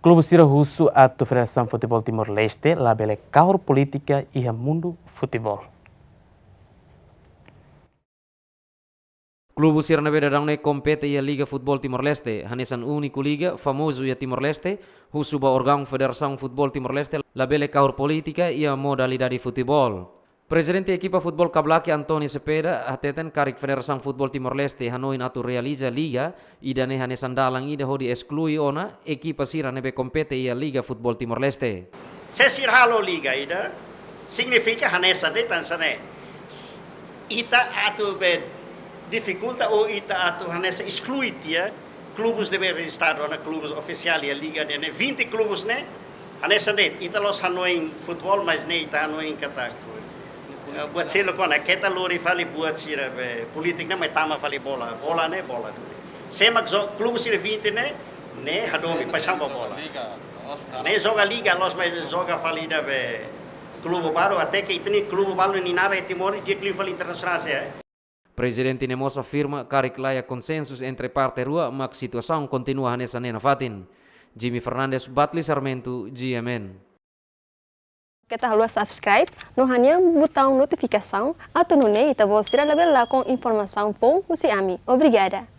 Clube Sira Russo atau Federação Futebol Timor-Leste labele kahor política e mundo futebol. Clube Sira Nabedarang compete e a Liga Futebol Timor-Leste, hanesan único liga famoso e Timor-Leste, husuba órgão Federação Futebol Timor-Leste labele kahor política e a modalidade futebol. Presidente da equipa futebol Kablaki Antoni Cepeda ateten karik Federação Futebol Timor-Leste Hanoi atu realiza liga e dane hanesan dalang ida hodi exclui ona equipa Sira nebe compete e a Liga Futebol Timor-Leste. Se sirhalo liga ida significa hanesa de tansane ita atu be dificulta ou ita atu hanesa exclui tia clubes deve registrado na clubes oficial e a liga de 20 clubes ne hanesa de ita los Hanoi futebol mas ne ita Hanoi kata buat sila ko na kita lori fali buat sira politik na may tama fali bola ne bola se mag club sira 20 ne hadomi pasamba bola ne joga liga los may joga fali da be club baru até que itni club baru ni nara Timor dia club fali internasional se Presidente Nemos afirma karik laya consensus entre parte rua mak situação continua hanesa nena fatin. Jimmy Fernandes Batli Sarmento GMN. Kita harus subscribe, não hanya botão notificação, atau nune ita bolsira label lá com informação bom usi ami. Obrigada.